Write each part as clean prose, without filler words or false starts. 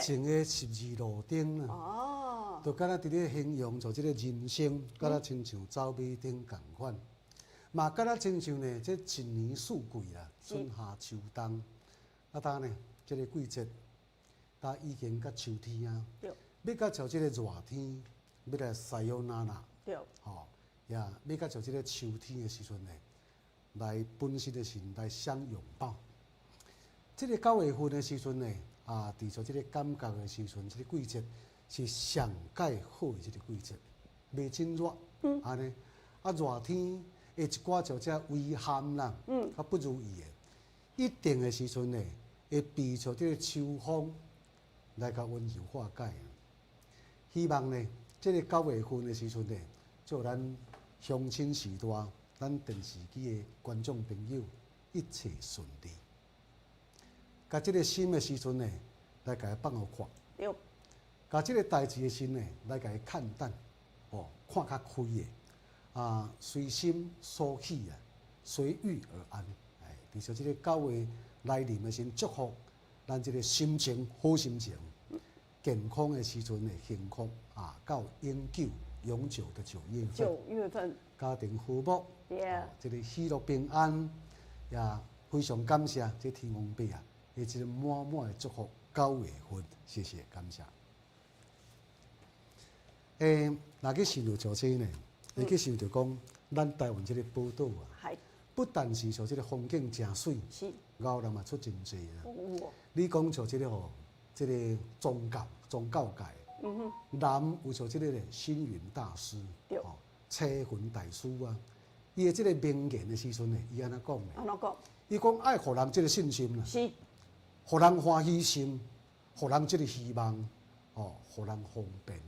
情的12路灯啊，就敢若伫咧形容做即个人生，敢若亲像走马灯共款，嘛敢若亲像呢，这一年四季啦，春夏秋冬，啊，当呢，即个季节，呾已经到秋天啊，要到像即个热天，要来晒哟那那，吼，呀，要到像即个秋天的时阵呢，来本身的是来相拥抱。即个9月份的时阵呢。啊，伫像即个感觉的时阵，即个季节是上介好的即个季节，袂真热，安尼啊热天会一寡像遮微寒啦，较不如意的，一定的时阵呢，会避像即个秋风来甲温柔化解。希望呢，即个9月份的时阵呢，祝咱乡亲时代，咱电视机的观众朋友一切顺利。甲即个心的时阵呢，来甲伊放互看；甲即个代志的心呢，来甲伊看淡，哦，看较开的。随心所起啊，随遇而安。哎，伫像这个9月来临的时候，祝福咱这个心情好心情，健康的时阵的幸福到永久的9月份。9月份，家庭和睦，这个喜乐平安，也非常感谢这天公伯啊，的这个满满的祝福。9月份，谢谢感谢。若去想到像这呢，你去想到讲，咱台湾这个宝岛啊，不但是像这个风景真水，牛人嘛出真济啊。你讲像这个这个宗教界，南有像这个星云大师，车云大师啊，伊的这个名言的时阵呢，伊安怎讲呢？安怎讲？伊讲爱互人这个信心啦，是，互人欢喜心，互人这个希望，互人方便。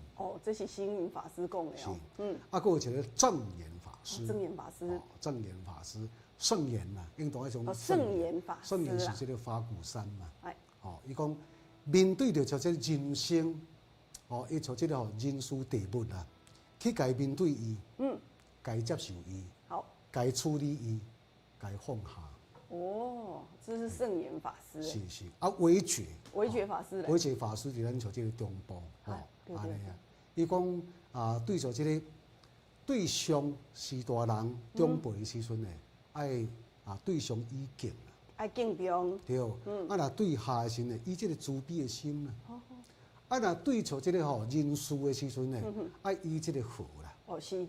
这是星云法师讲的哦。还有一个正言法师。正言法师。正言法师，圣言啦，应当一种。圣言法师。圣言是这个法鼓山嘛。伊讲面对着像这人生，伊像这个人事地物啦，去该面对伊，该接受伊，该处理伊，该放下。这是圣言法师。是韦觉。韦觉法师。韦觉法师伫咱像这个中部，安尼啊。伊讲对着这个对上士大人长辈的时阵呢，爱对上以敬啦，爱敬重。对，若对下的时呢，以这个慈悲的心啦。若对着这个人事的时阵呢，爱以这个和啦。是。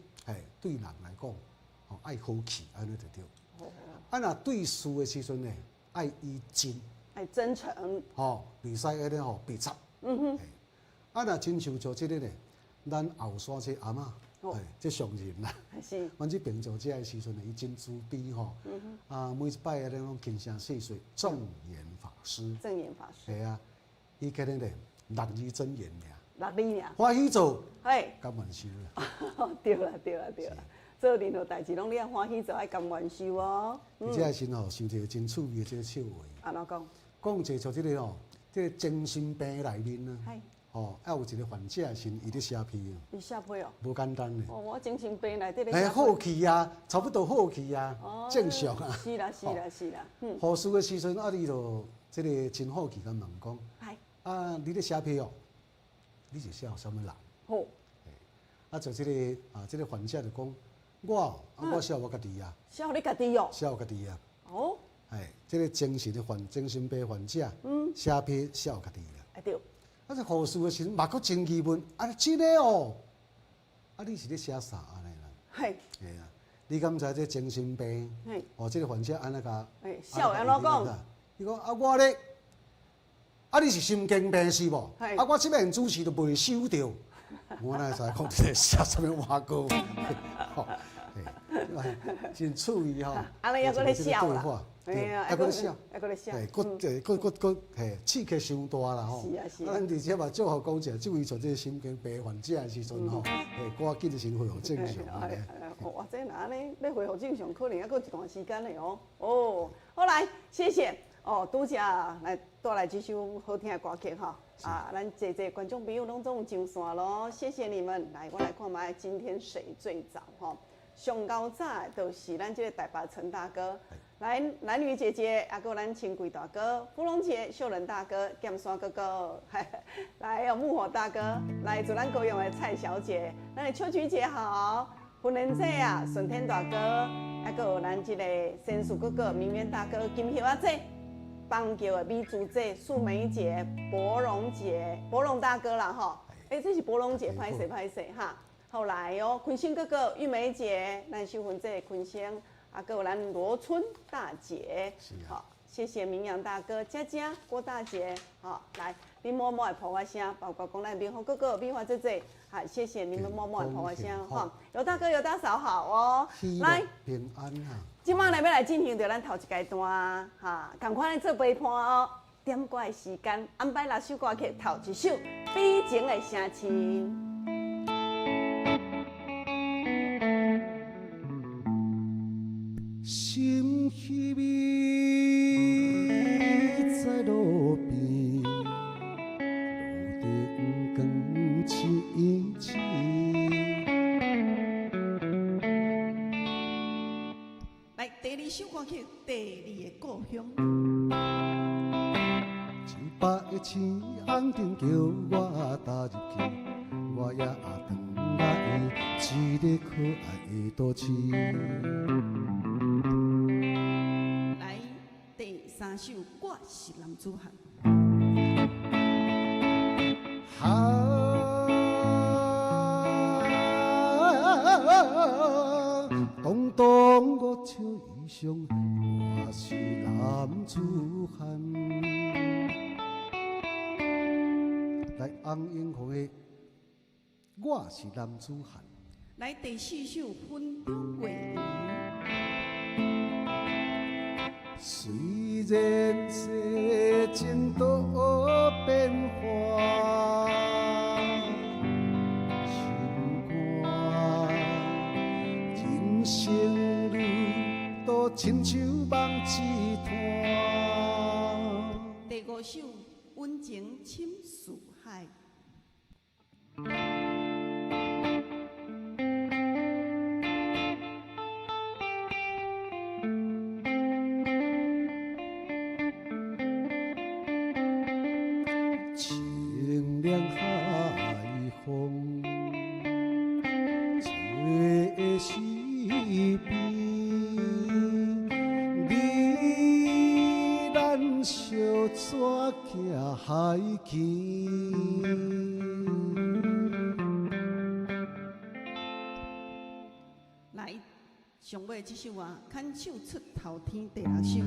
对人来讲，爱和气，安尼就对。若对事的时阵呢，爱以真。爱真诚。袂使安尼别插。若亲像这个呢。咱后山这阿嬷，这上人啦。是。阮这平常这的时阵呢，伊真慈悲每一摆咧拢轻声细说正言法师。正言法师。系啊，伊今日咧6字真言俩。6字俩。欢喜做。甘愿收啦。对啦。做任何代志拢你要欢喜做，爱甘愿收哦。而且是想一个真趣味的这个笑话。安怎讲？讲一个像这个这个精神病内面啊。还有一个患者是伊咧写批伊写批哦。无简单咧。我精神病内底咧写批。好气啊，差不多好气啊，正常啊。是啦。护士的时阵，你就这个真好气，甲问讲，你咧写批哦，你是写什么人？就这个这个患者就讲，我写我家己啊。写你家己哦。写我家己啊。这个精神病患者，写批写我家己啊。对。这护士的时阵，嘛阁真疑问，真的哦？你是咧写啥安尼啦？系啊，你敢知这精神病？这个患者安尼甲？笑安怎讲？伊讲我咧，你是神经病是无？我这边主持都未收到，我哪会知讲这个写什么话稿？真趣味吼！安尼还阁咧笑啦？还阁咧笑，刺激伤大啦吼！咱而且嘛，祝福讲者，这位像这个神经病患者的时阵吼，赶紧先恢复正常。哇，这哪安尼要恢复正常，可能还阁一段时间嘞哦。好来，谢谢拄则来带来这首好听的歌曲哈。咱这观众朋友拢总上线咯，谢谢你们。来，我来看卖今天谁最早哈？上高早就是咱这个台北陈大哥，来蓝雨姐姐，还有咱清贵大哥、芙蓉姐、秀仁大哥、剑山哥哥，来有木火大哥，来祝咱高雄的蔡小姐，咱的秋菊姐好，婚莲姐啊，顺天大哥，还有咱这个仙树哥哥、明渊大哥、金秀阿姐，棒球的美珠姐、素梅姐、博荣姐、博荣大哥啦吼，这是博荣姐，拍谁哈。后来坤星哥哥、玉梅姐、咱秀芬姐、坤星，还有咱罗春大姐，好，谢谢明阳大哥、佳佳、郭大姐，好，来，你默默的捧我声，包括讲咱明宏哥哥、明华姐姐，好，谢谢你们默默的捧我声，哈，有大哥有大嫂好哦，来，平安啊，今晚来要来进行着咱头一阶段，哈，赶快来做陪伴哦，点歌的时间安排6首歌曲，头一首《比情的城市》。心稀微，在路边，路灯光凄凄。首歌曲《第二个故乡》。一百个星红灯叫我踏入去，我也转来一个可爱的都市。来，第三首《我是男子汉》。当当我笑衣裳，我是男子汉。来，洪英红的《我是男子汉》。来，第四首《云中月圆》。虽然世情多变化，心肝人生路都亲像梦一团。第五首《温情深似海》。清凉海风，吹西边，你咱小纸行海边。来，上尾这首啊，牵手出头天第六首。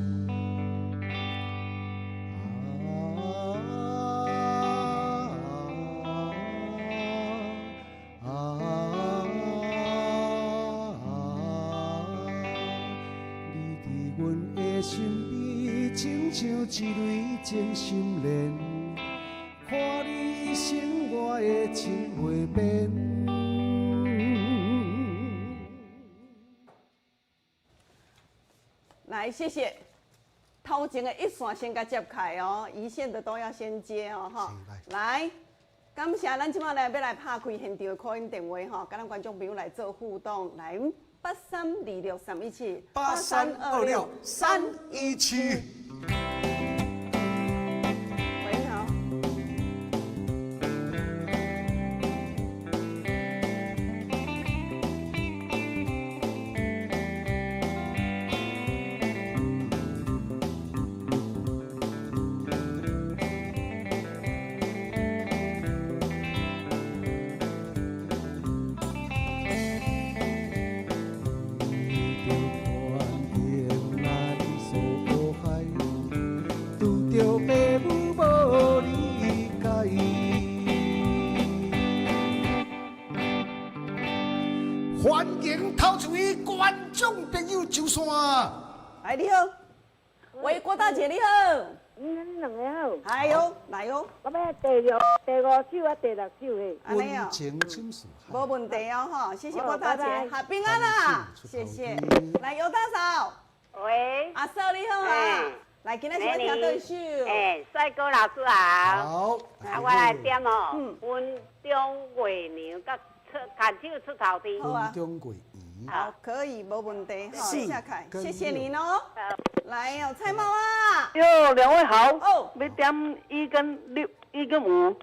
你伫阮的身边，亲像一蕊真心莲，看你心我的情袂变。来，谢谢。头前的一线先甲接开哦，一线的都要先接哦，哈。来，感谢咱即摆来要来拍开现场的 call in 电话哈，甲咱观众朋友来做互动，来8326-317 8326-317。喂，你好。着爸母无理解，欢迎头一位观众朋友上线。哎，你好，喂，郭大姐你好。恁两个好。哎呦，来哟。我要第五首啊，第六首嘿。安尼哦。温情深似海。无问题哦，哈，谢谢郭大姐，好平安啦，谢谢。来，尤大嫂。喂。阿嫂你好啊。来，今仔是要听倒一首。帅哥老师好。好。啊，我来点哦。温中月娘甲牵手出头天。好啊。温中月圆。好，可以，没问题。好，下开，跟谢谢您哦。来哦，蔡妈妈。哟，两位好。哦。要点1跟6，1跟5。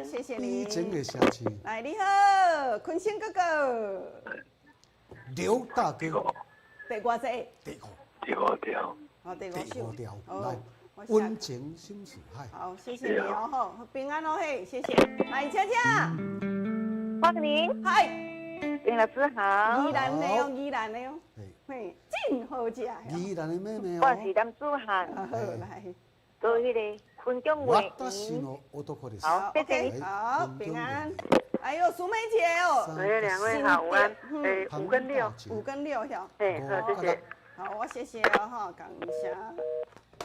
谢谢你。真的谢谢。来，你好，坤星哥哥。刘大哥。第几只？第五条。好，第五条。来，温情深似海。好，谢谢你哦，好，平安哦，嘿，谢谢。来，佳佳。欢迎您。嗨。林老师好。宜兰的哦，宜兰的哦。嘿，真好食呀。宜兰的妹妹哦。我是男子汉。好，来。做迄个昆中月圆。好，谢谢你。好，平安。哎呦，苏梅姐哦。两位好安。5跟6。5跟6晓。好，谢谢。好，我谢谢哦，哈，感谢。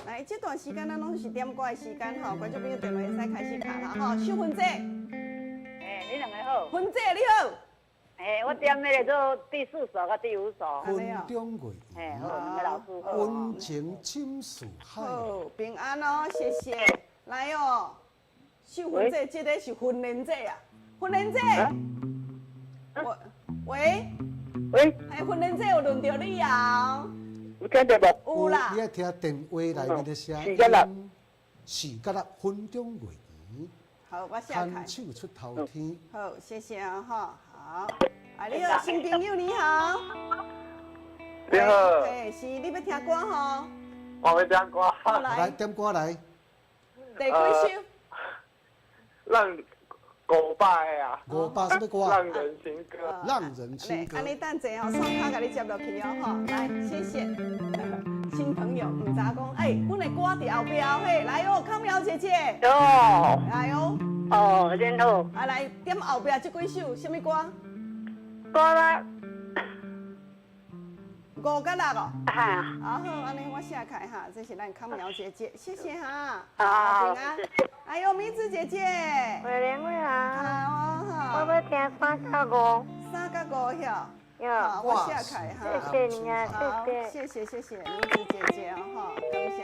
来，这段时间咱拢是点歌的时间哈，观众朋友电话会使开始卡啦哈。秀芬姐。你两个好。芬姐你好。我点那个做第4首甲第5首。温中月圆。好，两个老师好。温情深似海。好，平安哦，谢谢。来哦，秀芬姐，这个是婚恋姐啊，婚恋姐。喂。喂，哎，婚礼这有轮到你啊？有听到无？有啦你。爱听电话内面的声4角六音，4角6分钟月圆，好，我下开牵。手出头天。好，谢谢啊哈。好，啊，你好，新朋友你好。你好，哎，是你要听歌吼？我要听歌，好来来，点歌来，第几首？让500啊， 500什么歌？让人情歌。让人情歌安尼等者吼，双卡给你接落去哦吼。来，谢谢。新朋友，唔知讲，哎，阮的歌伫后壁嘿，来哦，康苗姐姐，哦来哦，哦，真好，啊来点后壁这几首，什么歌？歌啦， 5甲6哦。哈，啊好，安尼我写开哈，这是咱康苗姐姐，谢谢哈。好平安。还有米子姐姐，伟玲伟啊，好好。我要听3甲5， 3甲5晓。哟，好，我写开哈。谢谢你啊，好，谢谢。谢谢米子姐姐哦哈，感谢。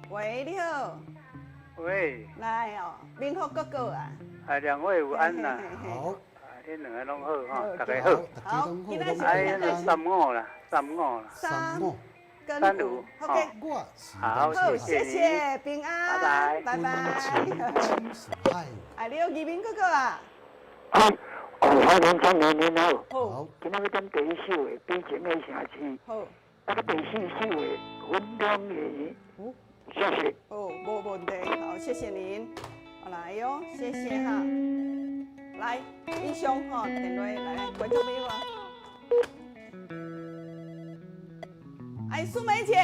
喂，你好，喂，来哦，明福哥哥啊。两位有安啦，好，恁两个拢好哈，大家好，好。大家拢好，拢哎，好。 35啦，35啦，三五，跟三五，OK。我是好好，谢谢谢谢，平安，拜拜拜。亲属爱。哎，你有移民哥哥啊？啊，欢迎参年您好。好，好，今仔要点第一首的《边境的城市》，好，啊个第四首的《温暖的》，谢谢。哦，无问题，好，谢谢您。好来哟，谢谢哈。来，英雄哈，电话来，观众朋友啊。哎，苏梅姐，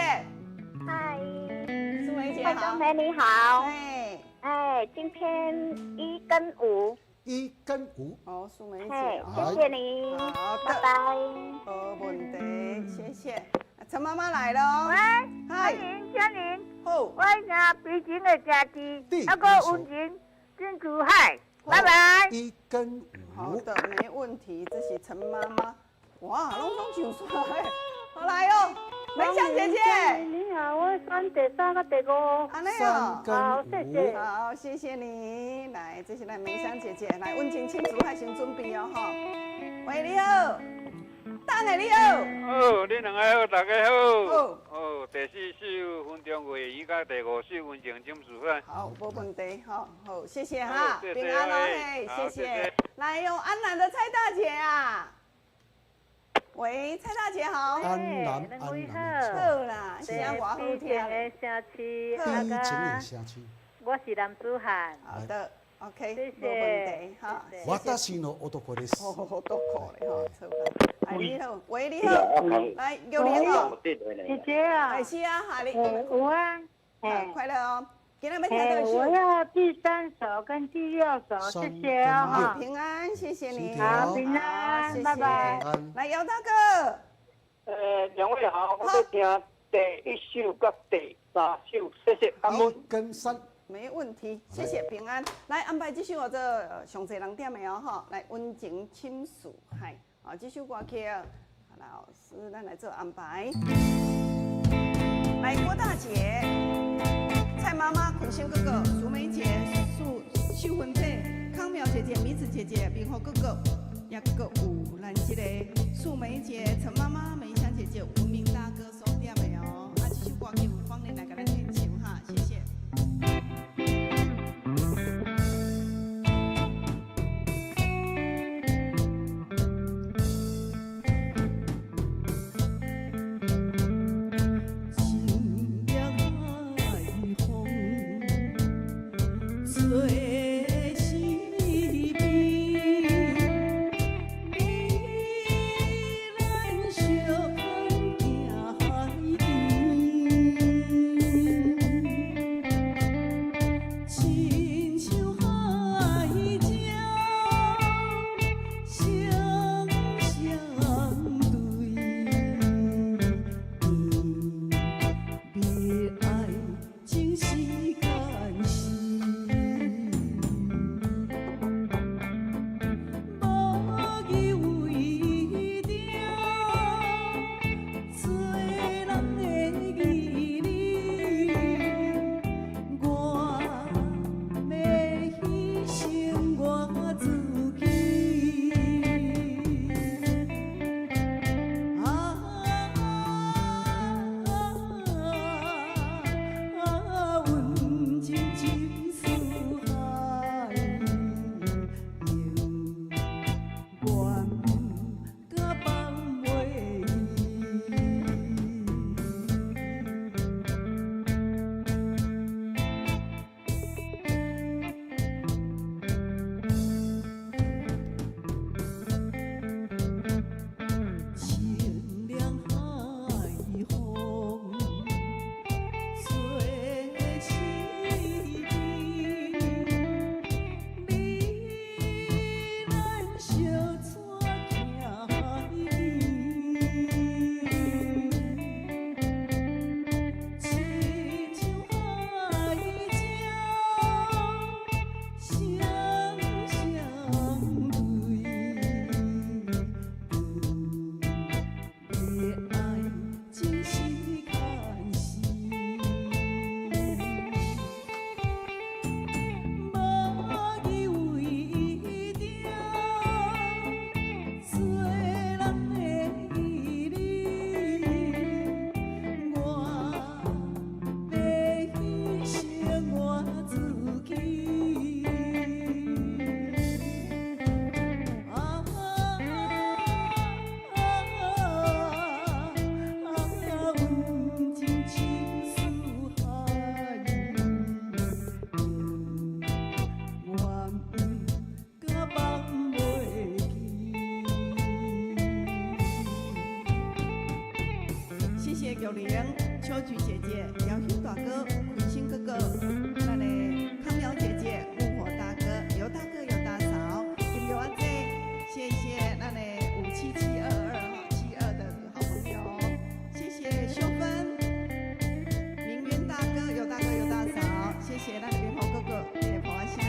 嗨，苏梅姐好观众。朋友你好，哎，哎，今天1跟5， 1跟5，好，苏梅姐，嘿，好谢谢你，好的，拜拜。没问题，谢谢。陈妈妈来了哦。喂，嗨欢，迎嘉玲，好，我听北京的家居第，那个温情真珠海，拜拜。 1跟5，好的，没问题。这是陈妈妈，哇，拢唱出来，好来哦，梅香姐姐，你好，我选第3个第5。安尼3哦。跟谢谢5，好，谢谢你。来，这是咱梅香姐姐，来温情庆祝还先准备哦哈。喂，你好，等下你好。哦，恁两个好，大家好。好，哦，第4首分钟月圆，甲第5首温情金属饭。好，没问题，好，好，谢谢哈，好谢谢平安哦，嘿，好谢谢谢谢。来，有安南的蔡大姐啊。喂，蔡大姐好。安南两位安南好啦，声音我好听。的城市，的边境的社区。我是男子汉。好的，OK，谢谢没问题，哈。谢谢私の男です。好好好，多苦嘞哈，错吧？哎，你好，喂，你好，来，有莲哦。姐姐啊哎，，是啊，哈，你，午安，好，快乐哦。今天要听哎，到我首，要第3首跟第6首，谢谢哦好，哈。平安，谢谢你。好平安好谢谢拜拜安，来，姚大哥，两位好，我要听第1首甲第3首，谢谢，感2恩。跟3，没问题，谢谢平安。来安排这首这上侪人点的哦哈，来温情倾诉，嗨，好，这首歌曲，老师咱来做安排。来，郭大姐、蔡妈妈、坤生哥哥、苏梅姐、秀芬姐、康苗姐姐、米子姐姐、明华哥哥，也个有咱这个素梅姐、陈妈妈、梅香姐姐、文明大哥所点的哦。啊，这首歌曲有方恁来给咱演唱哈，谢谢。情也海风，做是悲，你咱相玉玲、秋菊姐姐、姚兴大哥、坤兴哥哥，咱的康瑶姐姐、木火大哥、刘大哥、姚大嫂，金刘阿姐，谢谢咱的5772272的好朋友，谢谢秀芬、明渊大哥、尤大哥、尤大嫂，谢谢咱的元豪哥哥，谢谢彭阿香。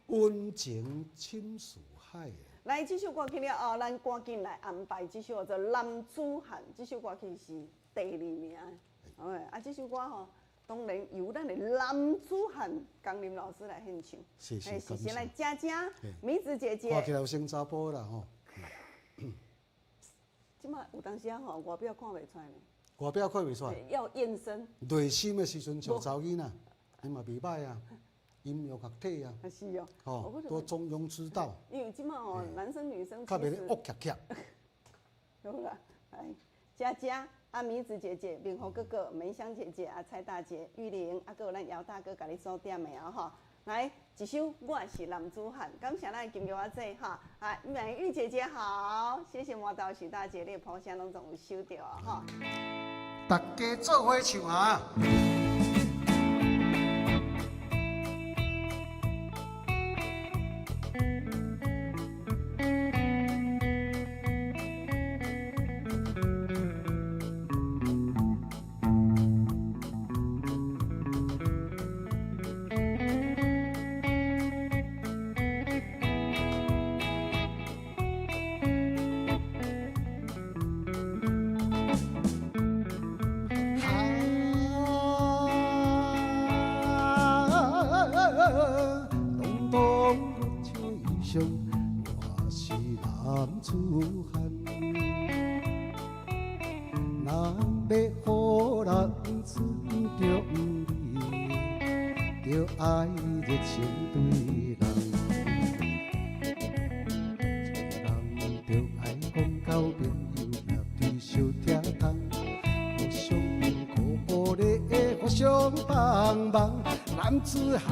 温情深似海。来，这首歌曲了后，咱赶紧来安排这首叫做《男子汉》。这首歌曲是第2名，这首歌吼，当然由咱的男子汉江林老师来献唱。谢谢，谢谢来佳佳、米子姐姐。看起来有生查甫啦吼。即马有当时啊吼，外表看袂出来呢。外表看袂出来。要验身。内心的时阵像查某囡仔，伊嘛袂歹啊。音乐学体啊，是哦，哦，都中庸之道。因为今嘛哦，男生女生较袂恶恰恰。好啦，来，佳佳、阿米子姐姐、明豪哥哥、梅香姐姐、阿蔡大姐、玉玲，还有咱姚大哥，甲你收点的啊哈。来，一首《我是男子汉》，感谢咱金牛阿姐哈，啊，美玉姐姐好，谢谢魔道许大姐，你的抱声拢总有收到啊哈。大家做伙唱啊！我是男子汉，若要予人尊重你，就爱热情对人。做人就爱讲交朋友，也对小疼痛，互相鼓励，互相帮忙，男子汉。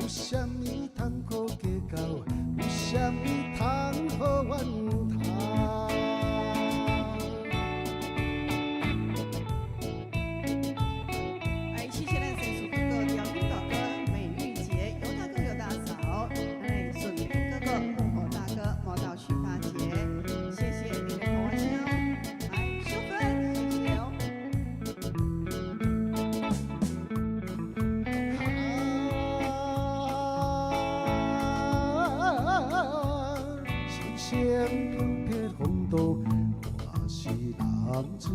有啥物通可计较？有啥物通好怨叹？哎，谢谢咱神树哥哥、姚明大哥、美玉姐、尤大哥、尤大嫂，哎，顺平哥哥、木火大哥、毛道许大姐，谢谢你的口香，来，秀芬，谢谢哦。声飘撇风度，我是男子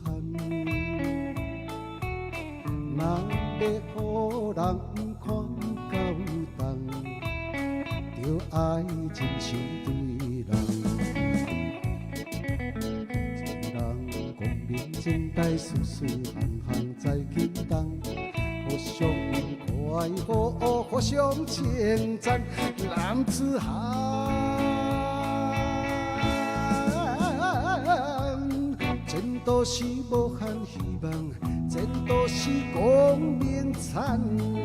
汉。若要予人看高重，就爱真心对人。做人光明正大，事事行行在轻重，互相快活，互相称赞，男子汉。前途是无限希望，前途是光明灿烂。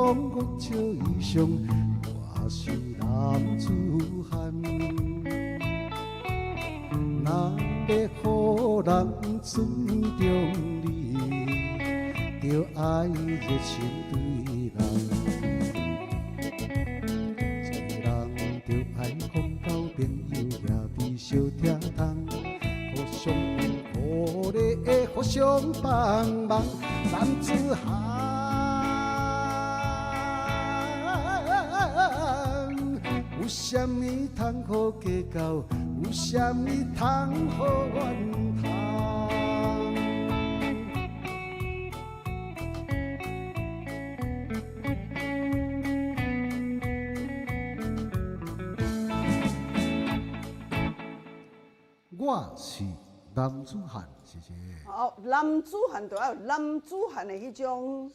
我笑衣裳，我是男子汉。若要予人尊重你，就爱热情对人。做人就爱讲交朋友，也比小听通，互相互利的互相帮忙，男子汉。有啥物通好计较？有啥物通好怨叹？我是男子汉，谢谢。好，男子汉就要有男子汉的迄种，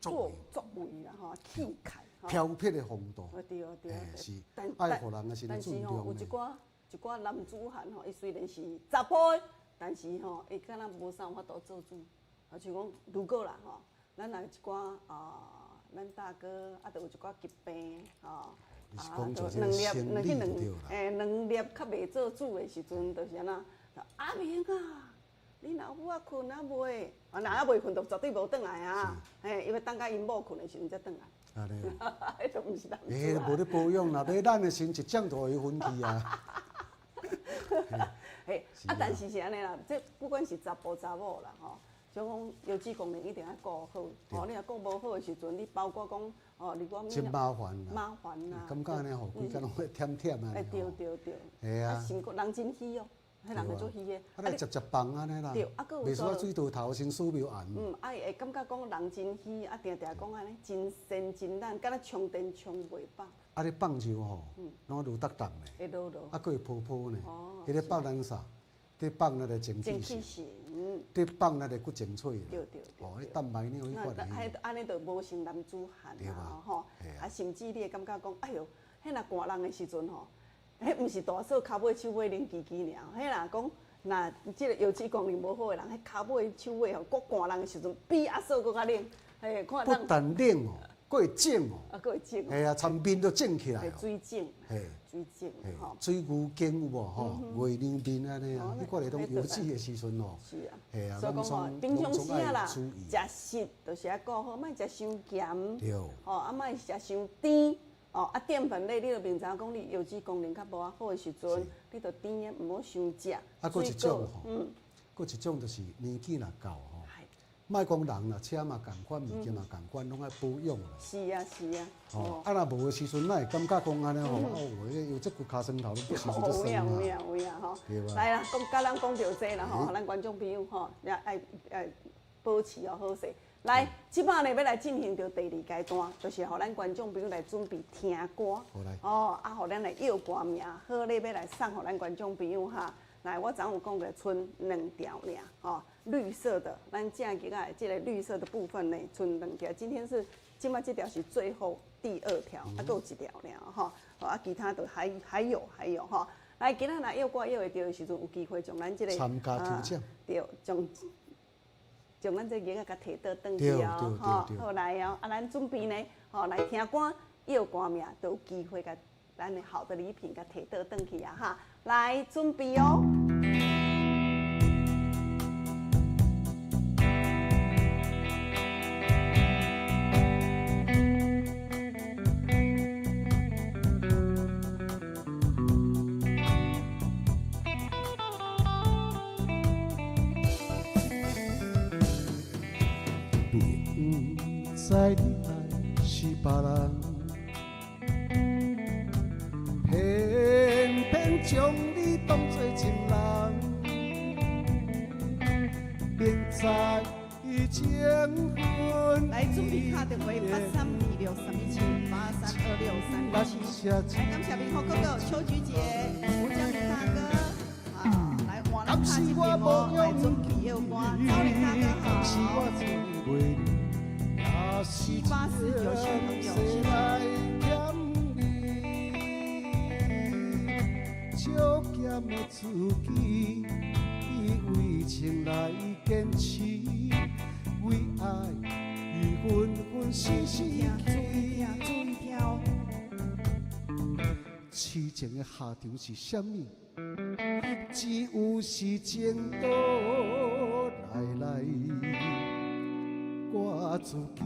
作为啦吼，气概。飘撇的风度，对对，是爱互人的心尊重有的。一寡男子汉吼，伊虽然是查甫的，但是吼，伊敢若无啥有法度做主。啊，像讲如果啦吼，咱若有一寡咱大哥就有一寡疾病两粒较袂做主的时阵，就是安那阿明啊，你老母啊困啊未？若还未困，就绝对无转来啊！因为等甲因某困的时阵才转来。安尼啊，迄就毋是男子汉。无咧保养啦，买咱的心一降大会分去啊。但是是安尼啦，这不管是查甫查某啦吼，像讲邮寄功能一定要顾好。你若顾无好的时阵，你包括讲如果真麻烦啦。麻烦啦。感觉安尼吼，规工拢会忝忝啊。对。系啊。心骨人真虚哦，迄人会做虚的。啊，你接放安尼啦。对，啊，佫有。袂输啊，水稻头先数苗红。会感觉讲人真虚，定讲安尼真善真懒，敢若充电充袂饱。啊，你放树吼，拢落得淡的。会落。啊，佫会泡泡呢。迄个放咱啥？得放咱的精气神。得放咱的骨精粹。对。迄蛋白尿迄款的。安尼就无成男子汉啦吼。甚至你会感觉讲，哎哟，迄若寒人的时阵吼，迄毋是大嫂骹尾手尾冷叽叽尔，迄若讲。那即个油脂功能无好的人，迄骹尾手尾吼，搁寒人的时阵，比阿嫂搁较冷。看不但冷哦，佫会肿哦。佫会肿。系啊，全面都肿起来。水肿。水肿。吼。水牛筋有无吼？月亮面安尼啊，迄款嚟讲油脂的时阵哦。是啊。系啊，所以讲吼，平常时啊啦，食食就是爱顾好，莫食伤咸。对。吼，莫食伤甜。淀粉类你就明知讲你油脂功能较无好的时阵，你就甜的毋好伤食。佫一种吼，佫一种就是年纪若到吼，莫讲人啦，车嘛共款，物件嘛共款，拢爱保养啦。是啊。吼，若无的时阵，咱会感觉讲安尼吼，有这骨骹酸头，不时就酸啊。有影吼。来啦，甲咱讲到这啦吼，咱观众朋友吼，也爱保持好势。来，即摆呢要来进行到第2阶段，就是互咱观众朋友来准备听歌。互咱来要歌名，好咧要来送互咱观众朋友哈。来，我昨有讲过，剩2条尔，绿色的，咱正吉啊，这个绿色的部分呢，剩2条。今摆这条是最后第2条，佫有1条尔，其他的还有吼。来，今仔若要歌要会到的时阵，有机会将咱这个参加抽奖，对，将咱这个甲摕倒转去哦，好来哦，咱准备呢，来听歌，要歌名，都有机会甲咱的好的礼品甲摕倒转去啊哈，来准备哦。知你爱是别人，偏偏将你当作情人，明知情分。来准备卡电话83263178326367，来感谢民和哥哥、邱菊姐、吴江林大哥，来换咱卡这边哦，来准备要歌，赵林大哥好。784有新朋友，少咸的自己，为情来坚持，为爱已纷纷阮死死追。痴情的下场是啥物？只有时间倒来我自己。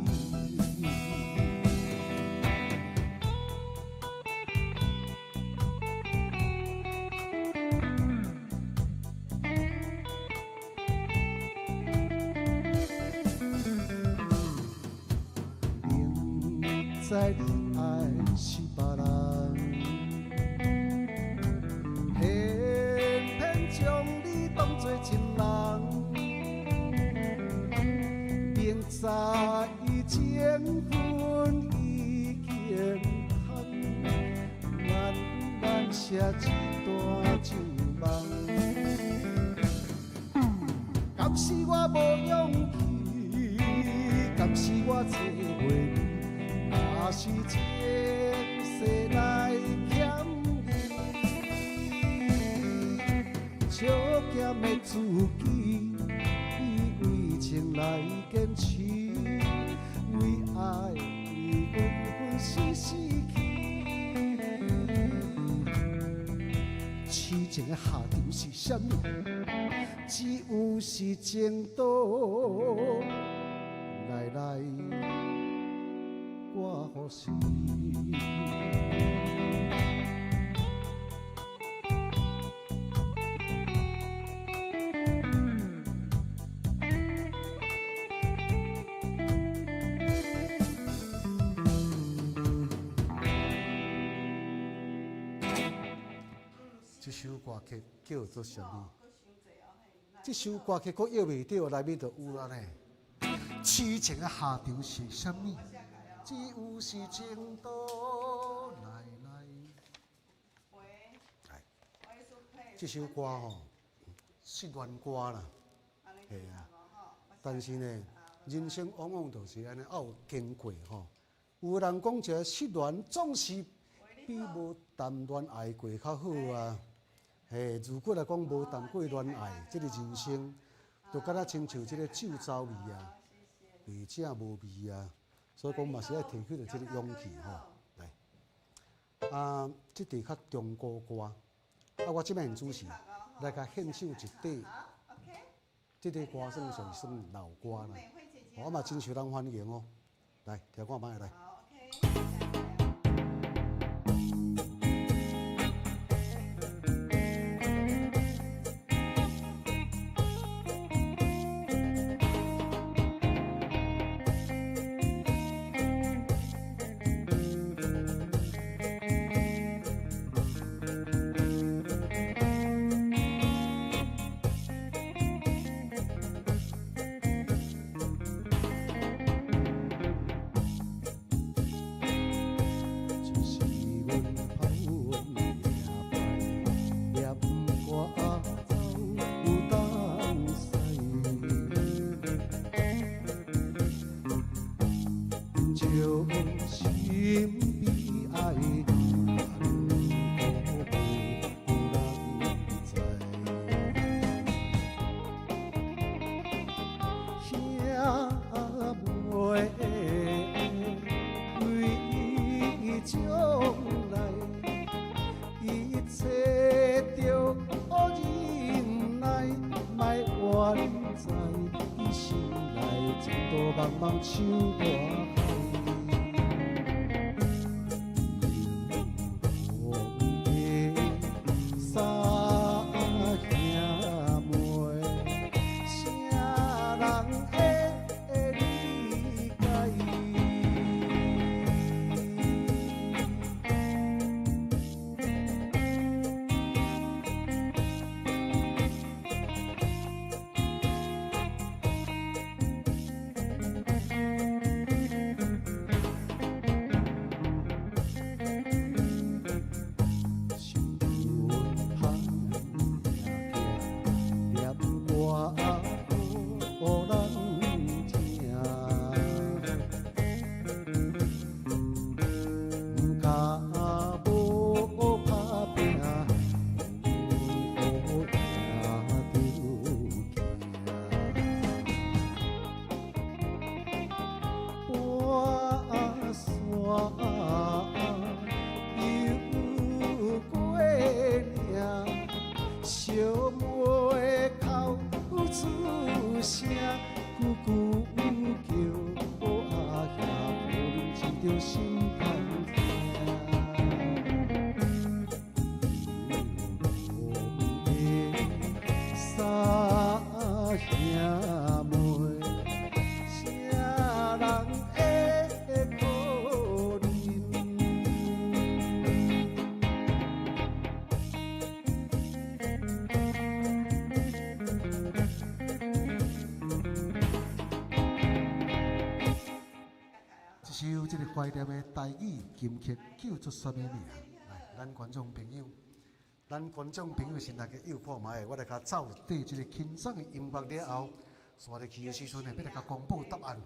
明知你爱是别人，偏偏将你当作情人。明知情分已经空，咱写一段情梦。敢是我无勇气，敢是我找袂你，若是前世来欠你，笑咸的自己，以为情来坚持，为爱分分死死去。痴情的下场是啥物？只有时间倒来我予谁？这首歌曲叫做啥物？这首歌曲佫约袂到，内面就有啦呢。痴情的下场是啥物？只有时间倒来。这首歌吼，失恋歌啦，系啊。但是呢，人生往往就是安尼，要有经过吼。有人讲，一个失恋总是比无谈恋爱过较好啊。嘿，如果来讲无谈过恋爱，这个人生就敢若亲像这个酒糟味啊，袂正无味啊。所以讲嘛是要提起着这个勇气吼。来，这题较中国歌，我即摆主持来甲献唱一底，这底歌算老歌啦，我嘛真受人欢迎哦。来，听看卖来。又过岭，小妹口出声，句句叫阿兄，无论只着心肝痛。三兄妹，啥人会可怜？一首这个怀念的台语金曲叫做什么名？来，咱观众朋友。咱观众朋友是大家诱惑嘛的，我来甲走对这个轻松的音乐了后，刷入去的时阵呢，要来甲公布答案。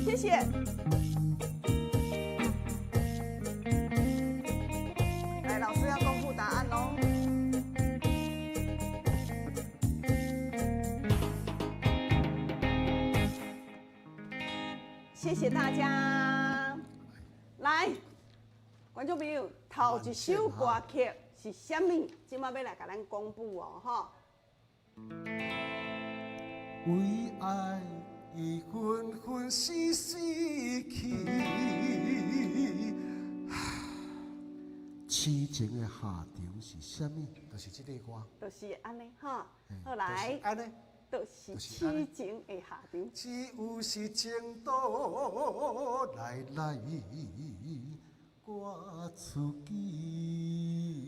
谢谢。来，老师要公布答案喽。谢谢大家。来，观众朋友，头一首歌曲是啥物？今麦要来甲咱公布哦，哈。为爱已纷纷死死去，痴情的下场是啥物？就是这个歌，就是安尼哈。好来，安尼，就是痴情的下场。只有是情路来来挂出去。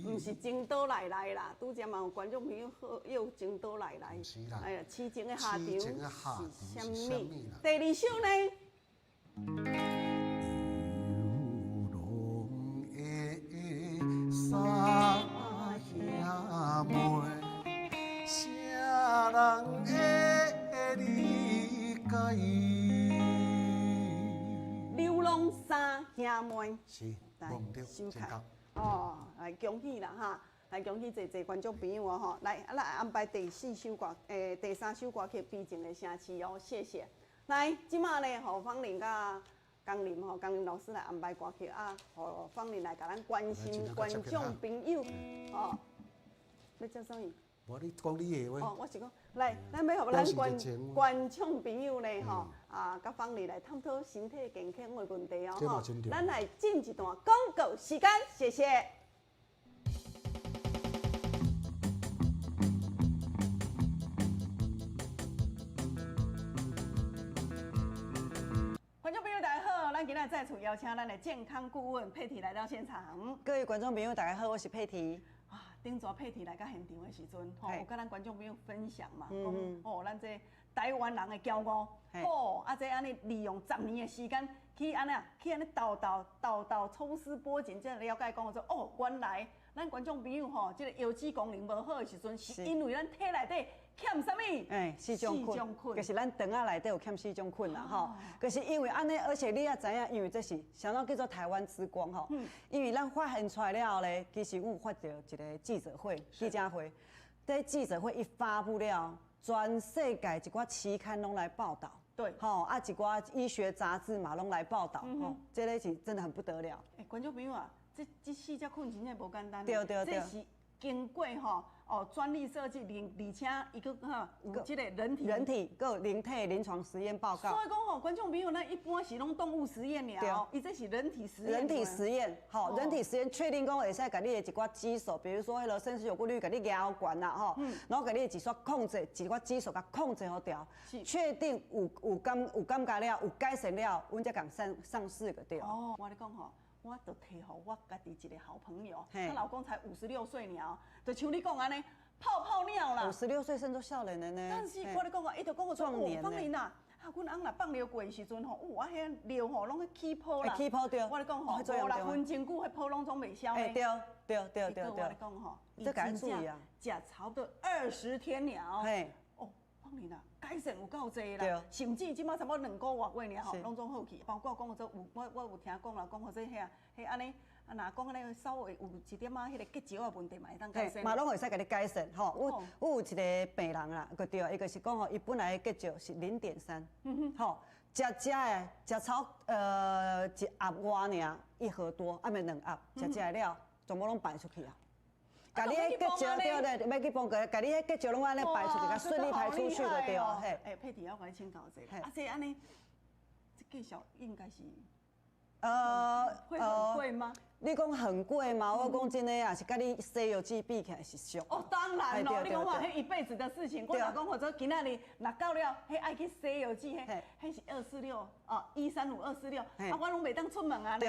毋是情刀来来啦，拄则嘛有观众朋友好，也有情刀来来。不是啦哎呀，痴情的下场是痴情的下场啥是啥物物啦？第二首呢？流浪的三兄妹，啥人会理解？流浪三兄妹。是，来忘掉，收看真高。哦，来恭喜啦哈！来恭喜侪观众朋友哦吼！来，咱安排第四首歌，第三首歌曲《逼近的城市》哦，谢谢。来，即马呢，互方玲甲江林吼，江林老师来安排歌曲啊，互方玲来甲咱关心观众朋友哦。要叫啥物？无你讲你的话。哦，我是讲，来，咱要互咱观众朋友呢吼，甲方丽来探讨身体健康的问题哦吼。咱来进一段广告时间，谢谢。观众朋友大家好，咱今仔再次邀请咱的健康顾问佩蒂来到现场。各位观众朋友，大家好，我是佩蒂。啊，顶早佩蒂来到现场的时阵，吼，有跟咱观众朋友分享嘛，讲哦，咱这台湾人的骄傲，哦，啊，这安尼利用10年的时间去安尼豆抽丝剥茧，这了解讲说，哦，原来咱观众朋友吼，这个腰子功能无好的时阵，是因为咱体内底欠什么？四种菌，就是咱肠仔内底有欠4种菌啦，吼，就是因为安尼，而且你也知影，因为这是相当叫做台湾之光吼，因为咱发现出来了后咧，其实我有发到一个记者会，在记者会一发布了，全世界一寡期刊拢来报道。对，吼啊，一寡医学杂志嘛拢来报道，吼，这个是真的很不得了。观众朋友啊，这4只菌真正无简单。对，这是经过专利设计，而且伊个有这个人体，还有人体临床实验报告。所以讲观众朋友，咱一般是拢动物实验了，伊这是人体实验。人体实验，人体实验确定讲会使甲你的一寡激素，比如说迄个肾丝球过滤，甲你压悬啦，吼，然后甲你的指数控制，一寡激素甲控制好调，确定有感觉了，有改善了，阮才敢上市个对。哦，我跟你讲吼。我就提互我家己一个好朋友，她老公才56岁了，就像你讲安尼，泡尿啦。56岁算做少年的呢。但是我咧讲啊，伊就讲我壮年芳龄啊，阮翁若放尿过的时阵吼，哇，迄尿吼拢去起泡啦。起泡对。我咧讲吼，5-6分钟久，迄泡拢总袂消。对。我咧讲吼，这该注意啊。食差不多20天了。嘿。哦，芳龄啊，改善有够济啦。甚至即马差不多2个月尔吼，拢总好去。包括讲说我有听讲啦，讲或者迄安尼。啊，若讲安尼稍微有一点仔迄个结石的问题嘛，会当改善。嘛拢会使甲你改善吼。我有一个病人啦，个对，伊就是讲吼，伊本来的结石是0.3，吼，食的食超一盒外尔，1盒多，啊免2盒，食的了，全部拢排出去啊。甲你迄结石对咧，要去帮甲你迄结石拢安尼排出去，甲顺利排出去就对哦。嘿，佩蒂，我甲你请教一下，啊，这安尼，这计数应该是会很贵吗？你讲很贵嘛？我讲真的啊，是甲你《西游记》比起来是俗。哦，当然咯，你讲话迄一辈子的事情，我若讲或者今仔日若到了，迄爱去《西游记》迄是246哦，135、246，啊，我拢袂当出门啊。对。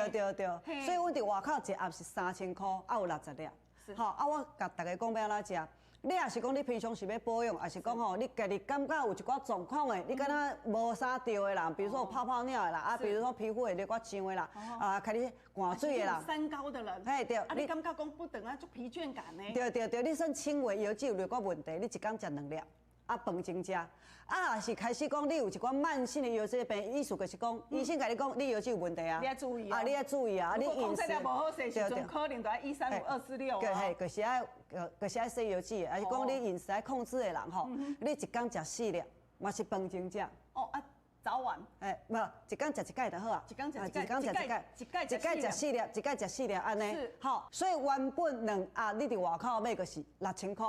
所以阮伫外口一盒是3000块，啊有60粒。好，啊我甲大家讲要安怎食。你也是讲你平常是要保养，还是讲吼你家己感觉有一寡状况的，你敢若无啥着的啦，比如说有泡尿的啦，啊，比如说皮肤会有寡痒的啦，啊，开始寒水的啦。三高的人。嘿对。啊，你感觉讲不等啊，就疲倦感呢？对，你算轻微腰肌有寡问题，你一工食2粒。啊，饭前食，啊，是开始讲你有一寡慢性的腰肌病，意思就是讲，医生甲你讲你腰肌有问题啊，你要注意啊，你要注意啊，你饮食无好势时阵，可能就要135、246。对，嘿，就是爱洗腰肌，还是讲你饮食爱控制的人吼，你一工食4粒，嘛是饭前食。哦啊，早晚。无，一工食1盖就好啊。一工食1盖，一盖食4粒，一盖食4粒安尼。是。好，所以原本2盒你伫外口买个是6000块。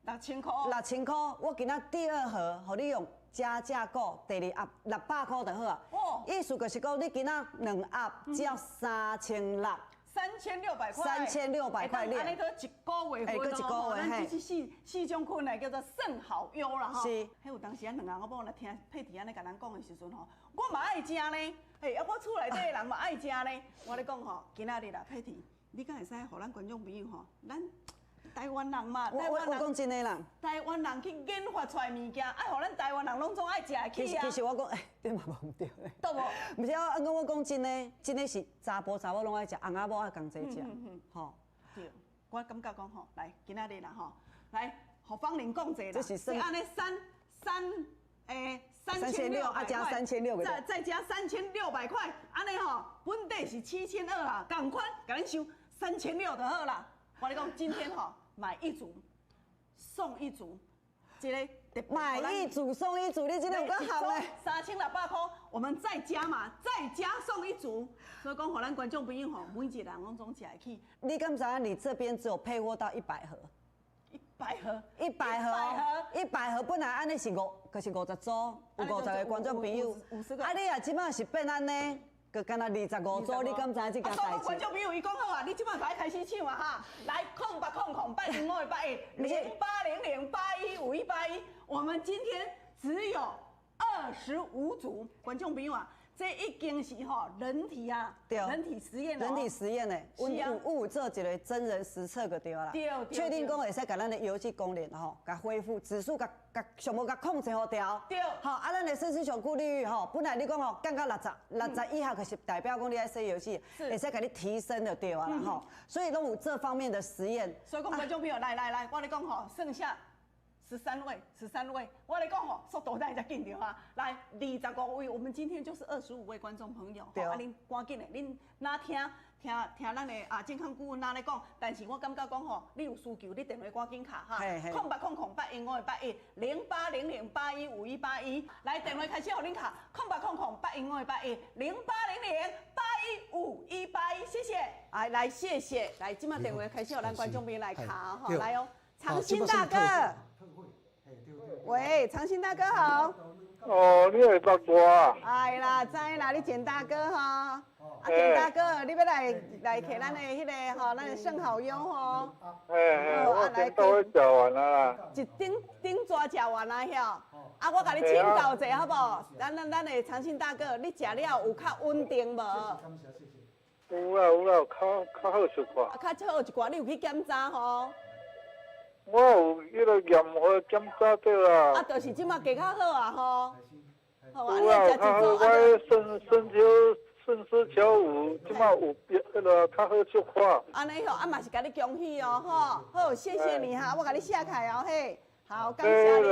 6000块，6000块，我今仔第2盒，互你用加价购，第2盒600块就好啊。哦，意思就是讲，你今仔2盒只要3600。3600块，3600块，你安尼个一个月份咯，咱这是4种菌来叫做肾好优啦吼。是。迄有当时咱2个某来听佩蒂安尼甲咱讲的时阵吼，我嘛爱食呢，嘿，啊我厝内底的人嘛爱食呢。我咧讲吼，今仔日啦，佩蒂，你敢会使互咱观众朋友吼，咱。台湾人嘛，我讲真的啦，台湾人去研发出来物件，爱互咱台湾人拢总爱食起啊。其实我讲，你嘛无对咧。对无？毋是我讲真的，真的是查甫拢爱食，翁仔某爱共齐食，吼。对，我感觉讲吼，来今仔日啦吼，来，互芳龄讲者啦。这是安尼3600啊，加3600，再加3600块，安尼吼，本底是7200啦，同款，甲咱收3600就好啦。我跟你讲，今天哈买1组送1组，这个买1组送1组，你真的有够好诶！3600块，我们再加嘛，再加送1组。所以讲，互咱观众朋友吼，每一个人拢总食会起。你敢知影？你这边只有配货到100盒。100盒本来安尼是就是50组，有50个观众朋友。啊，你啊，即摆是变安尼。佮干那25组，你敢知这件代志？所以观众朋友伊讲好啊，你即摆才开始抢啊哈！来，0800810581，我们今天只有25组，观众朋友啊，这已经是吼人体啊，人体实验人体实验嘞，有做一个真人实测就对啦。确定讲会使甲咱的腰肌功能吼，甲恢复指数，甲上无甲控制好调。对。好，啊，咱的肾丝球过滤率吼，本来你讲吼降到60以下，可是代表讲你爱洗腰肌，会使甲你提升就对啊啦吼。所以拢有这方面的实验。所以讲观众朋友，来，我咧讲吼，剩下13位，我来讲吼，速度咱才紧着哈。来，25位，我们今天就是25位观众朋友，对啊，恁赶紧的，恁哪听咱的健康顾问哪咧讲，但是我感觉讲吼，你有需求，你电话赶紧卡哈，0800815181，0800815181，来电话开始互恁卡，0800815181，0800815181，谢谢，来谢谢，来，今麦电话开始互咱观众朋友来卡哈，来哦，长兴大哥。喂，长兴大哥好。哦，你会捌我啊？哎啦，知啦，你简大哥哈。简大哥，你要来摕咱的迄个吼，咱的圣好优吼。我先都会吃完啦。一顶抓吃完啦晓。我甲你请教者好不？咱的长兴大哥，你食了有较稳定无？有啦，较好食寡。较好一寡，你有去检查吼？我有迄个验我检查到啊。就是即马加较好啊吼。好啊，你有食一较好，组我肾丝球有，即马有迄个较好食寡。安尼吼，嘛是甲你恭喜哦吼，好，谢谢你哈，我甲你写开哦嘿，好，感谢你。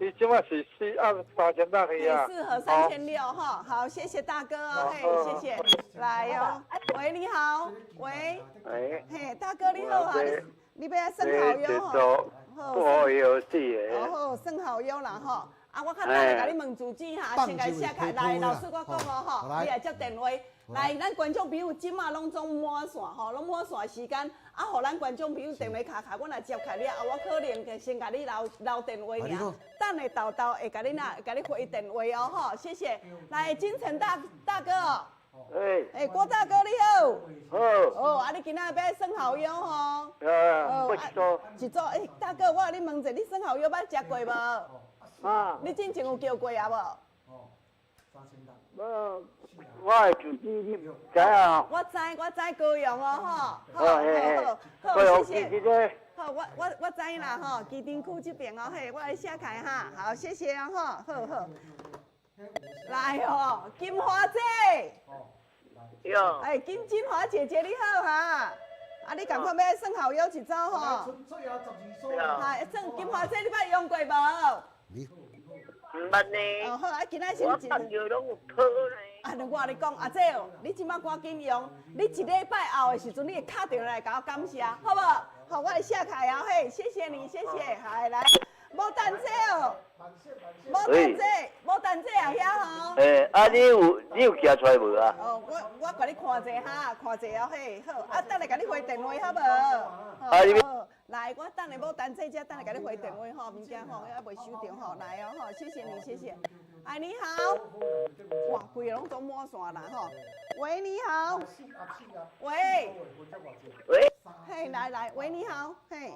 你即马是43000大去啊？适合3600哈，好，谢谢大哥哦，嘿，谢谢，来哦，喂，你好，喂，嘿，大哥你好啊，你要算好友吼，好游戏的。好，算好友啦吼。我较等下甲你问主旨哈，先甲你写开。来，老师我讲哦吼，你来接电话。来，咱观众朋友即马拢总满线吼，拢满线时间，互咱观众朋友电话卡，我若接开了，我可能先甲你留电话尔。等下豆会甲你回电话哦吼，谢谢。来，金城大哥哦。郭大哥你好。好。你今仔要算好友吼？一组。大哥，我甲你问者，你算好友捌食过无？你之前有叫过啊无？我会记你知啊？我知高雄哦吼。好，谢谢。好，我知啦吼，基丁区这边哦嘿，我来写开哈。好，谢谢哦吼，好。来哦，金华姐。有。金华姐姐你好哈。你赶快要算好友一组吼。算金华姐你捌用过无？唔捌呢。好，今仔先。我朋友拢有讨呢。我跟你讲，阿姐哦，你即摆赶紧用，你一礼拜后的时阵，你会敲电话来甲我感谢，好不好？好，我来写开啊，嘿，谢谢你，谢谢，来，无等者哦，无等者啊，遐吼。你有寄出来无啊？我甲你看者哈，看者哦，嘿，好，等下甲你回电话，好不好？好，来，我等下无等者，等下甲你回电话吼，物件吼，还未收到吼，来哦，吼，谢谢你，谢谢。你好，哇，规个拢总满线啦吼。喂，你好。喂。嘿，来，喂，你好，嘿。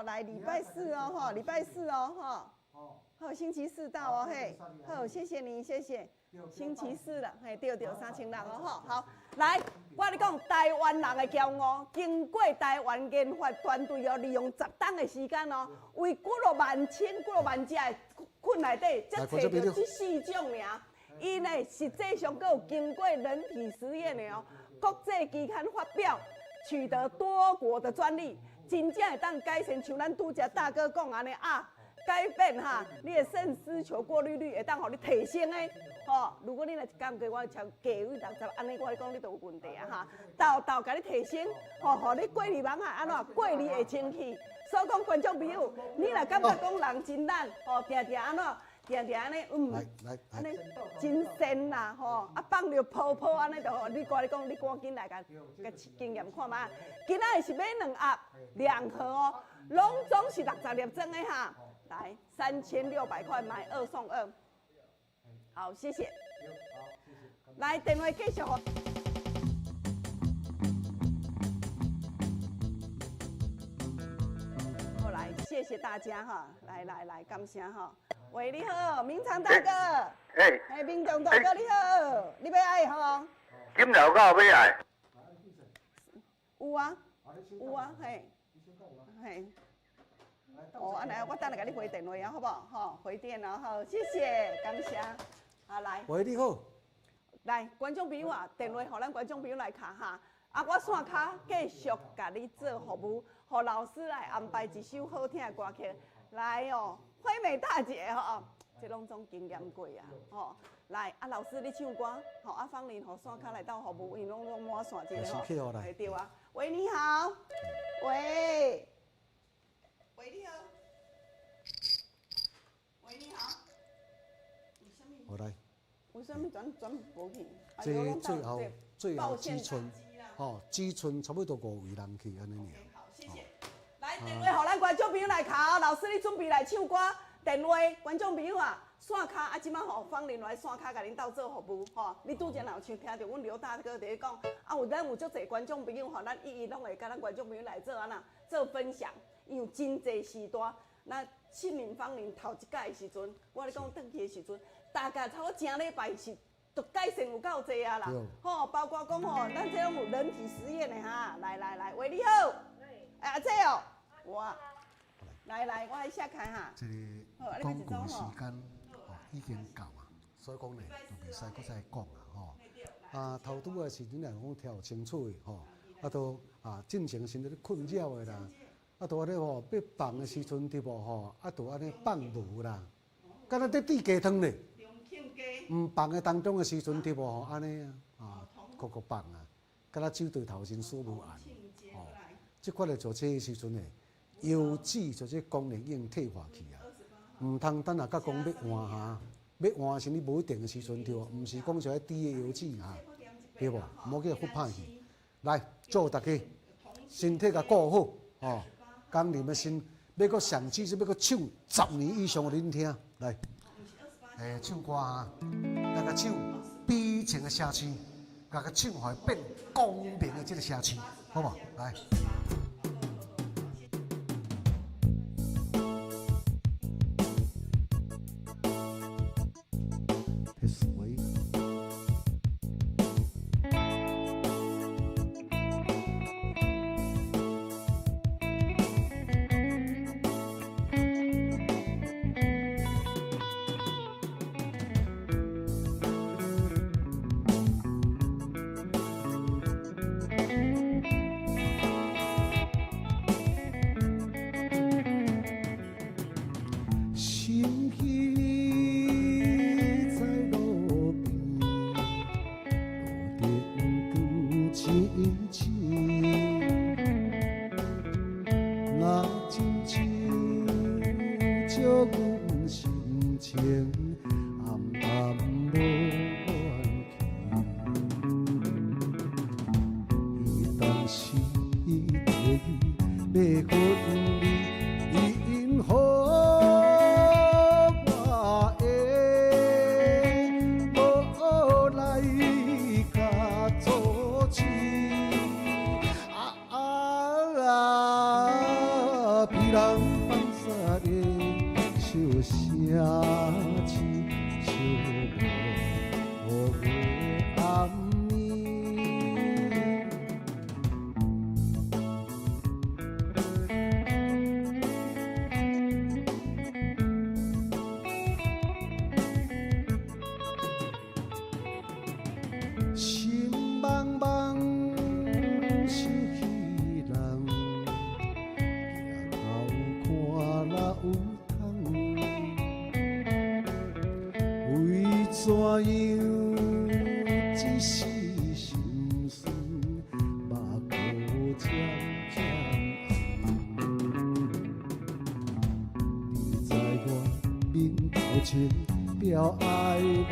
来，礼拜四哦，吼，礼拜四哦，吼。好，星期四到哦，嘿。好，谢谢你，谢谢。星期四啦，嘿，对，3600哦，吼，好。来，我跟你讲，台湾人的骄傲，经过台湾研发团队哦，利用10天的时间哦，为几落万只的菌内底，才找到这4种尔。伊呢，实际上阁有经过人体实验的哦，国际期刊发表，取得多国的专利，真正会当改善像咱拄则大哥讲安尼啊，改变哈，你的肾丝球过滤率会当互你提升的。如果你若感觉我超低于60，安尼我讲你就有问题啊哈。豆甲你提升，互你过滤网啊安怎过滤会清气。所以讲观众朋友，你若感觉讲人真懒，定安怎？定安尼，安尼真神啦，放着泡安尼就好。你讲，你赶紧来甲经验看嘛。今仔是买2盒2盒哦，拢总是60粒装的哈。来，3600块买2送2。好，谢谢。来，电话继续。好，来，谢谢大家哈，来，感谢哈。喂，你好，明长大哥。明长大哥你好，你要爱吼？金牛狗要爱。有啊，嘿。安尼我等下甲你回电话啊，好不好？回电啊，好，谢谢，感谢。来。喂，你好。来，观众朋友啊，电话互咱观众朋友来卡哈。啊，我线卡继续甲你做服务，互老师来安排一首好听的歌曲。来哦，惠美大姐吼，这拢总经验过啊，吼。来啊，老师你唱歌，吼啊，芳玲吼线卡来到服务，因为拢满线这个吼。来对啊，喂，你好，喂，喂，你好，喂，你好。好来，为什么转无去？这最后只剩，吼，只剩差不多5位人去安尼尔。好，谢谢。来，电话，互咱观众朋友来考，老师你准备来唱歌。电话，观众朋友啊，线卡啊，即摆吼芳玲来线卡，甲恁斗做服务吼。你拄则若有听到阮刘大哥伫咧讲，啊，咱有足侪观众朋友吼，咱一一拢会甲咱观众朋友来做安那做分享，因为真侪时段，那信任芳玲头一届的时阵，我咧讲转去的时阵，大概差不多正礼拜是。都改善有够济啊啦，吼，包括讲吼，咱这种有人体实验的哈，来，喂，你好，哎，这哦，我，来，我来下开哈。这个广告时间哦已经够啊，所以讲呢，就袂使搁再讲啦吼。啊，头拄的时阵来讲调清楚的吼，啊都进前先在咧困扰的啦，啊都安尼吼要放的时阵对无吼，啊都安尼放无啦，敢若在滴鸡汤咧。放的当中的时阵，对无吼，安尼搁放啊，敢若酒对头前所无案，吼，即款的做这的时阵呢，油脂就这功能已经退化去啊，唔通等下甲讲要换哈，要换是你无一定的时阵对无，唔是讲像迄低的油脂哈，对无，唔好叫复歹去。来，祝大家身体甲顾好，吼，讲你们心要搁上至是要搁唱10年以上的恁听，来。唱歌啊，那个唱悲情的声腔，那个唱会变光明的这个声腔，好不好？来。怎样一时心酸，目眶渐渐红。你在我面头前表爱慕，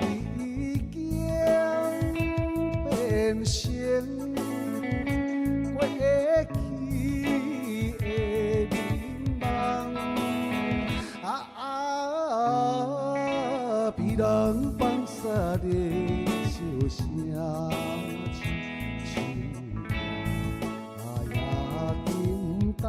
已经变成过去的美梦。被人放杀的笑声，树叶也叮当。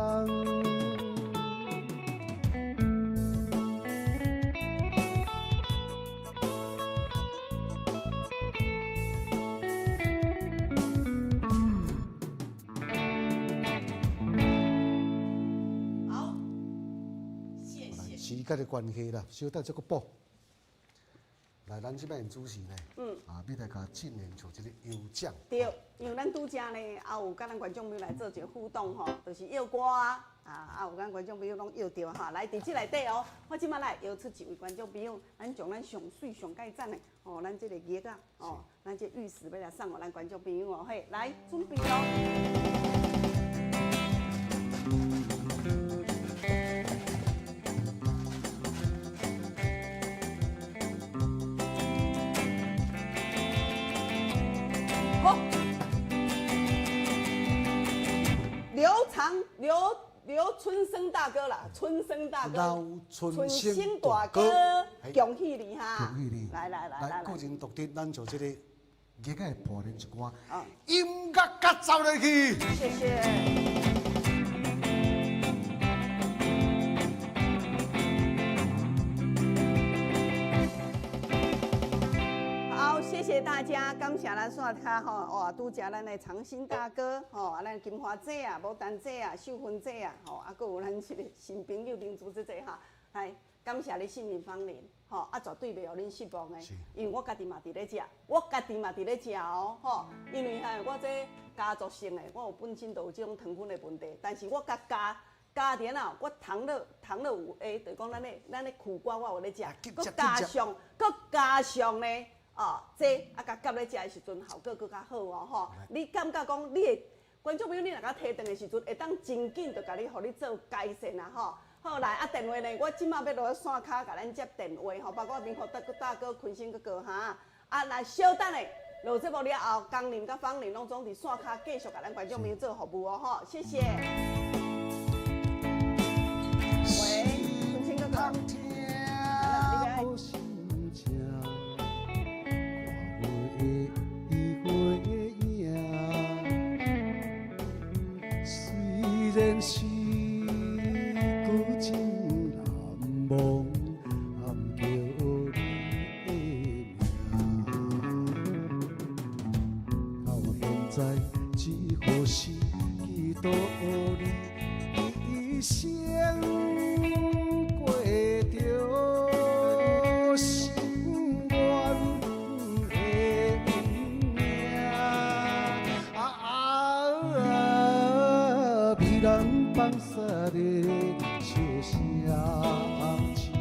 好，谢谢。时间的关系啦，稍等这个播。来。来，咱这边主持呢，要来甲进行做一个有奖。对，因为咱拄则呢，也有甲咱观众朋友来做一个互动吼，就是摇歌啊，有咱观众朋友拢摇着哈。来，伫这内底哦，我即摆来摇出一位观众朋友，咱将咱上水上介赞的哦，咱这个叶啊，哦，咱这玉石要来送互咱观众朋友哦，嘿，来准备咯。好，刘春生大哥啦，春生大哥，老春生大大哥哥，恭喜你哈！恭喜你！来，个人独特，咱就这个叶个播练一寡啊音乐甲走落去。谢谢。好，谢谢大家，感谢咱线卡吼，哇，拄则咱的长兴大哥吼，咱金花姐啊、牡丹姐啊、秀芬姐啊，吼，啊，搁有咱这个新朋友林主这些哈，来，感谢你信任芳邻，吼，啊，绝对袂互恁失望的，因为我家己嘛伫咧食，哦，吼，因为我这家族性的，我有本身就有这种糖分的问题，但是我加点啊，我糖了有，就是讲咱的苦瓜我有咧食，佮加上呢。这甲夹咧食的时阵效果更较好哦吼！你感觉讲你的观众朋友，你若甲摕顿的时阵，会当真紧就甲你，互你做改善啊吼！好来电话呢，我即马要落去线卡甲咱接电话吼，包括民福大哥、坤生哥哈，来稍等的，落节目了后，工林甲芳林拢总伫线卡继续甲咱观众朋友做服务哦吼，谢谢。喂，坤生哥哥。虽然是孤枕难忘，含叫你的名。到现在只可是祈祷你一生过着心愿的运命。人放洒的笑声。